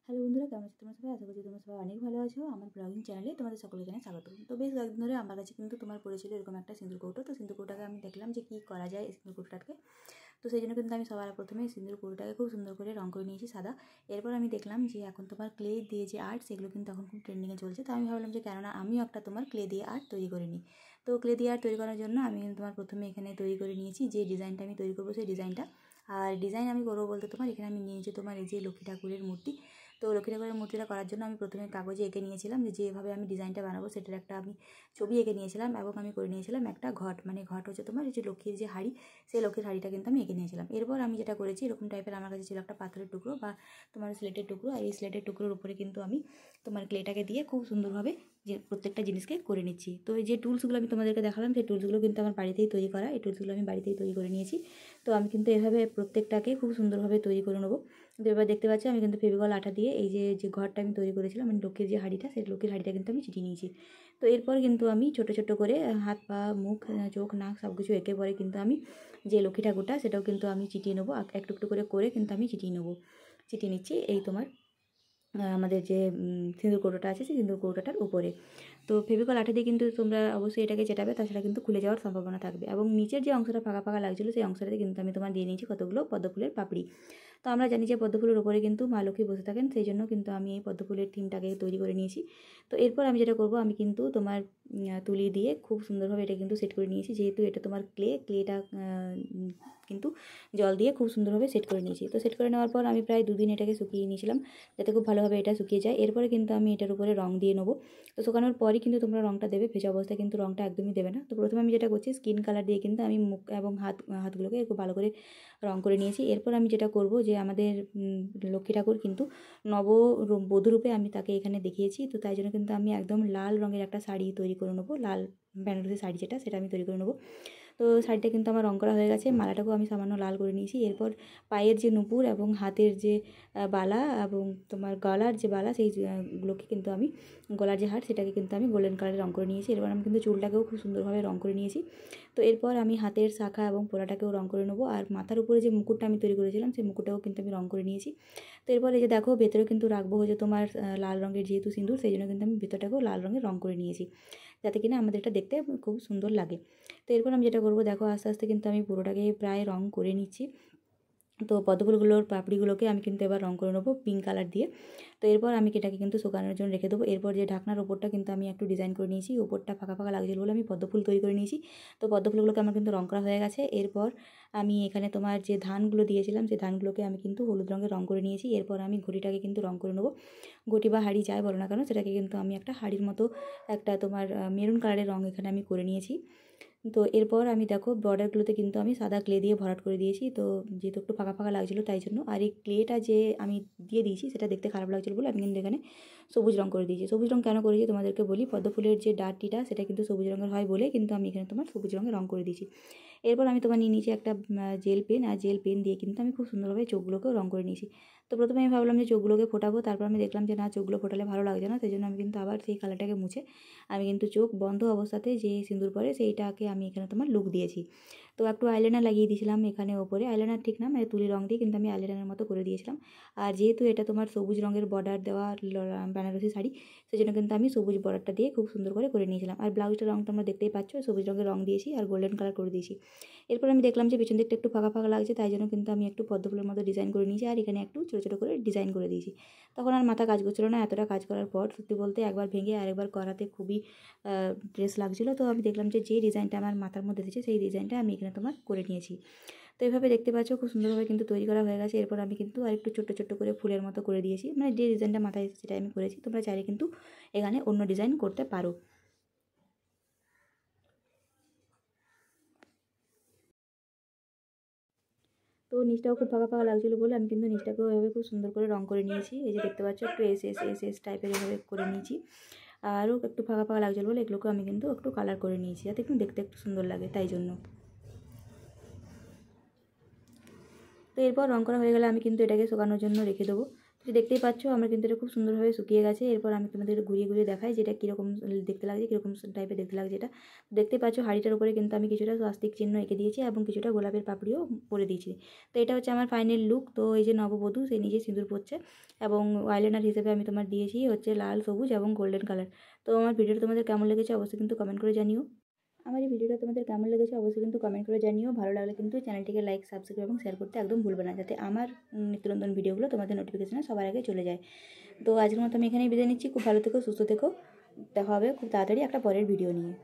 Hello বন্ধুরা, কেমন আছো তোমরা সবাই? আশা করছি তোমরা সবাই অনেক ভালো আছো। আমার ব্লগিং চ্যানেলে তোমাদের সকলকে জানাই স্বাগত। তো বেশ কয়েকদিন ধরে আমার কাছে কিন্তু তোমার পড়েছিল এরকম একটা সিঁদুর কৌটো। তো সিঁদুর কৌটোটাকে আমি দেখলাম যে কী করা যায় এই সিঁদুর কৌটোটাকে। তো সেই জন্য কিন্তু আমি সবার প্রথমে সিঁদুর কৌটোটাকে খুব সুন্দর করে রঙ করে নিয়েছি সাদা। এরপর আমি দেখলাম যে এখন তোমার ক্লে দিয়ে যে আর্ট, সেগুলো কিন্তু এখন খুব ট্রেন্ডিংয়ে চলছে। তো আমি ভাবলাম যে কেননা আমিও একটা তোমার ক্লে দিয়ে আর্ট তৈরি করে নিই। তো ক্লে দিয়ে আর্ট তৈরি করার জন্য আমি তোমার প্রথমে এখানে তৈরি করে নিয়েছি যে ডিজাইনটা আমি তৈরি করবো সেই ডিজাইনটা। আর ডিজাইন আমি করবো বলতে তোমার এখানে আমি নিয়েছি তোমার এই যে লক্ষ্মী ঠাকুরের মূর্তি। তো লক্ষ্মী ঠাকুরের মূর্তিটা করার জন্য আমি প্রথমে কাগজে এঁকে নিয়েছিলাম যেভাবে আমি ডিজাইনটা বানাবো সেটার একটা আমি ছবি এঁকে নিয়েছিলাম এবং আমি করে নিয়েছিলাম একটা ঘট, মানে ঘট হচ্ছে তোমার এই যে লক্ষ্মীর যে হাঁড়ি, সেই লক্ষ্মীর হাঁড়িটা কিন্তু আমি এঁকে নিয়েছিলাম। এরপর আমি যেটা করেছি, এরকম টাইপের আমার কাছে ছিল একটা পাথরের টুকরো বা তোমার স্লেটের টুকরো, আর এই স্লেটের টুকরোর উপরে কিন্তু আমি তোমার ক্লেটাকে দিয়ে খুব সুন্দরভাবে যে প্রত্যেকটা জিনিসকে করে নিচ্ছি। তো এই যে টুলসগুলো আমি তোমাদেরকে দেখালাম, সেই টুলসগুলো কিন্তু আমার বাড়িতেই তৈরি করা। এই টুলসগুলো আমি বাড়িতেই তৈরি করে নিয়েছি। তো আমি কিন্তু এভাবে প্রত্যেকটাকে খুব সুন্দরভাবে তৈরি করে নেবো। তো এবার দেখতে পাচ্ছি আমি কিন্তু ফেভিকল আঠা দিয়ে এই যে ঘরটা আমি তৈরি করেছিলাম, মানে লক্ষ্মীর যে হাঁড়িটা, সেই লক্ষ্মীর হাঁড়িটা কিন্তু আমি চিটিয়ে নিয়েছি। তো এরপর কিন্তু আমি ছোটো ছোটো করে হাত পা মুখ চোখ নাক সব কিছু এঁকে পরে কিন্তু আমি যে লক্ষ্মী ঠাকুরটা সেটাও কিন্তু আমি চিটিয়ে নেবো, একটু একটু করে কিন্তু আমি চিটিয়ে নেবো, চিটিয়ে নিচ্ছি এই তোমার আমাদের যে সিঁদুর কৌটোটা আছে সেই সিঁদুর কৌটোটার উপরে। তো ফেভিকল আঠা দিয়ে কিন্তু তোমরা অবশ্যই এটাকে চেটাবে, তাছাড়া কিন্তু খুলে যাওয়ার সম্ভাবনা থাকবে। এবং নিচের যে অংশটা ফাঁকা ফাঁকা লাগছিলো সেই অংশটাতে কিন্তু আমি তোমার দিয়ে নিয়েছি কতগুলো পদ্মফুলের পাপড়ি। তো আমরা জানি যে পদ্মফুলের উপরে কিন্তু মা লক্ষ্মী বসে থাকেন, সেই জন্য কিন্তু আমি এই পদ্মফুলের থিমটাকে তৈরি করে নিয়েছি। তো এরপর আমি যেটা করব, আমি কিন্তু তোমার তুলি দিয়ে খুব সুন্দরভাবে এটা কিন্তু সেট করে নিয়েছি। যেহেতু এটা তোমার ক্লেটা কিন্তু জল দিয়ে খুব সুন্দরভাবে সেট করে নিয়েছি। তো সেট করে নেওয়ার পর আমি প্রায় 2 দিন এটাকে শুকিয়ে নিয়েছিলাম যাতে খুব ভালোভাবে এটা শুকিয়ে যায়। এরপরে কিন্তু আমি এটার উপরে রং দিয়ে নেবো। তো শুকানোর পরই কিন্তু তোমরা রংটা দেবে, ভেজা অবস্থায় কিন্তু রংটা একদমই দেবে না। তো প্রথমে আমি যেটা করছি, স্কিন কালার দিয়ে কিন্তু আমি মুখ এবং হাতগুলোকে খুব ভালো করে রং করে নিয়েছি। এরপর আমি যেটা করব, যে আমাদের লক্ষ্মী ঠাকুর কিন্তু বধূরূপে আমি তাকে এখানে দেখিয়েছি। তো তাই জন্য কিন্তু আমি একদম লাল রঙের একটা শাড়ি তৈরি করে নেবো, লাল বেনারসি শাড়ি যেটা, সেটা আমি তৈরি করে নেবো। তো শাড়িটা কিন্তু আমার রং করা হয়ে গেছে, মালাটাকেও আমি সামান্য লাল করে নিয়েছি। এরপর পায়ের যে নুপুর এবং হাতের যে বালা এবং তোমার গলার যে বালা, সেইগুলোকে কিন্তু আমি গলার যে হার সেটাকে কিন্তু আমি গোল্ডেন কালারে রং করে নিয়েছি। এরপর আমি কিন্তু চুলটাকেও খুব সুন্দরভাবে রং করে নিয়েছি। তো এরপর আমি হাতের শাখা এবং পোড়াটাকেও রং করে নেবো। আর মাথার উপরে যে মুকুটটা আমি তৈরি করেছিলাম সেই মুকুটটাও কিন্তু আমি রং করে নিয়েছি। তো এরপর এই যে দেখো, ভেতরেও কিন্তু রাখবো হচ্ছে তোমার লাল রঙের যেহেতু সিঁদুর, সেই জন্য কিন্তু আমি ভেতরটাকেও লাল রঙের রং করে নিয়েছি, যাতে কিনা আমাদের এটা দেখতে খুব সুন্দর লাগে। তো এরপর আমি যেটা করবো, দেখো আস্তে আস্তে কিন্তু আমি পুরোটাকে প্রায় রং করে নিচ্ছি। তো পদ্মফুলগুলোর পাপড়িগুলোকে আমি কিন্তু এবার রং করে নেবো পিঙ্ক কালার দিয়ে। তো এরপর আমি এটাকে কিন্তু শুকানোর জন্য রেখে দেবো। এরপর যে ঢাকনার ওপরটা কিন্তু আমি একটু ডিজাইন করে নিয়েছি, ওপরটা ফাঁকা ফাঁকা লাগছিল বলে আমি পদ্মফুল তৈরি করে নিয়েছি। তো পদ্মফুলগুলোকে আমার কিন্তু রং করা হয়ে গেছে। এরপর আমি এখানে তোমার যে ধানগুলো দিয়েছিলাম সেই ধানগুলোকে আমি কিন্তু হলুদ রঙের রং করে নিয়েছি। এরপর আমি ঘটিটাকে কিন্তু রং করে নেবো। ঘটি বা হাঁড়ি যাই বলো না কেন, সেটাকে কিন্তু আমি একটা হাঁড়ির মতো একটা তোমার মেরুন কালারের রং এখানে আমি করে নিয়েছি। তো এরপর আমি দেখো বর্ডারগুলোতে কিন্তু আমি সাদা ক্লে দিয়ে ভরাট করে দিয়েছি। তো যেহেতু একটু ফাঁকা ফাঁকা লাগছিলো তাই জন্য, আর এই ক্লেটা যে আমি দিয়ে দিয়েছি সেটা দেখতে খারাপ লাগছিলো বলে আমি কিন্তু এখানে সবুজ রং করে দিয়েছি। সবুজ রং কেন করেছি তোমাদেরকে বলি, পদ্মফুলের যে ডাঁটিটা সেটা কিন্তু সবুজ রঙের হয় বলে কিন্তু আমি এখানে তোমার সবুজ রঙের রং করে দিয়েছি। এরপর আমি তোমার নিয়ে নিয়েছি একটা জেল পেন, আর জেল পেন দিয়ে কিন্তু আমি খুব সুন্দরভাবে চোখগুলোকেও রং করে নিয়েছি। তো প্রথমে আমি ভাবলাম যে চোখগুলোকে ফোটাবো, তারপর আমি দেখলাম যে না, চোখগুলো ফোটালে ভালো লাগছে না, সেই জন্য আমি কিন্তু আবার সেই কালারটাকে মুছে আমি কিন্তু চোখ বন্ধ অবস্থাতে যে সিঁদুর পরে সেইটাকে আমি এখানে তোমার লুক দিয়েছি। তো একটু আইলাইনার লাগিয়ে দিয়েছিলাম এখানে ওপরে, আইলাইনার ঠিক না, মানে তুলি রং দিয়ে কিন্তু আমি আইলাইনারের মতো করে দিয়েছিলাম। আর যেহেতু এটা তোমার সবুজ রঙের বর্ডার দেওয়া বেনারসি শাড়ি, সেই জন্য কিন্তু আমি সবুজ বর্ডারটা দিয়ে খুব সুন্দর করে নিয়েছিলাম। আর ব্লাউজটার রঙটা আমরা দেখতেই পাচ্ছ, সবুজ রঙের রং দিয়েছি আর গোল্ডেন কালার করে দিয়েছি। এরপর আমি দেখলাম যে পেছন দিকটা একটু ফাঁকা ফাঁকা লাগছে, তাই জন্য কিন্তু আমি একটু পদ্মফুলের মতো ডিজাইন করে নিয়েছি আর এখানে একটু ছোটো ছোটো করে ডিজাইন করে দিয়েছি। তখন আর মাথা কাজ করছিল না, এতটা কাজ করার পর সত্যি বলতে একবার ভেঙে আরেকবার করাতে খুবই ড্রেস লাগছিলো। তো আমি দেখলাম যে ডিজাইনটা আমার মাথার মধ্যে এসেছে সেই ডিজাইনটা আমি এখানে তোমার করে নিয়েছি। তো এইভাবে দেখতে পাচ্ছ খুব সুন্দরভাবে কিন্তু তৈরি করা হয়ে গেছে। এরপর আমি কিন্তু আরেকটু ছোট্ট ছোট্ট করে ফুলের মতো করে দিয়েছি, মানে যে ডিজাইনটা মাথায় এসেছে সেটাই আমি করেছি। তোমরা চাইলে কিন্তু এখানে অন্য ডিজাইন করতে পারো। তো নিচটাও খুব ফাঁকা ফাঁকা লাগছিলো বলে আমি কিন্তু নিচটাকেও এভাবে খুব সুন্দর করে রং করে নিয়েছি। এই যে দেখতে পাচ্ছ একটু এস টাইপের এভাবে করে নিয়েছি। আরও একটু ফাঁকা ফাঁকা লাগছিলো বলে এগুলোকে আমি কিন্তু একটু কালার করে নিয়েছি, যাতে একটু দেখতে একটু সুন্দর লাগে তাই জন্য। তো এরপর রং করা হয়ে গেলে আমি কিন্তু এটাকে শুকানোর জন্য রেখে দেবো। তো তো দেখতেই পাচ্ছ আমার কিন্তু এটা খুব সুন্দরভাবে শুকিয়ে গেছে। এরপর আমি তোমাদের ঘুরিয়ে ঘুরিয়ে দেখাই যে এটা কীরকম দেখতে লাগছে, কীরকম টাইপের দেখতে লাগছে। এটা দেখতে পাচ্ছ হাঁড়িটার উপরে কিন্তু আমি কিছুটা স্বাস্তিক চিহ্ন এঁকে দিয়েছি এবং কিছুটা গোলাপের পাপড়িও পরে দিয়েছি। তো এটা হচ্ছে আমার ফাইনাল লুক। তো এই যে নববধূ সে নিজে সিঁদুর পরছে এবং আইলাইনার হিসেবে আমি তোমার দিয়েছি হচ্ছে লাল, সবুজ এবং গোল্ডেন কালার। তো আমার ভিডিওটা তোমাদের কেমন লেগেছে অবশ্যই কিন্তু কমেন্ট করে জানিও। আমার এই ভিডিওটা তোমাদের কেমন লেগেছে অবশ্যই কিন্তু কমেন্ট করে জানিও। ভালো লাগলে কিন্তু চ্যানেলটিকে লাইক, সাবস্ক্রাইব এবং শেয়ার করতে একদম ভুলবে না, যাতে আমার নিত্য নতুন ভিডিওগুলো তোমাদের নোটিফিকেশনে সবার আগে চলে যায়। তো আজকের মতো আমি এখানেই বিদায় নিচ্ছি। খুব ভালো থেকো, সুস্থ থেকো। দেখা হবে খুব তাড়াতাড়ি একটা পরের ভিডিও নিয়ে।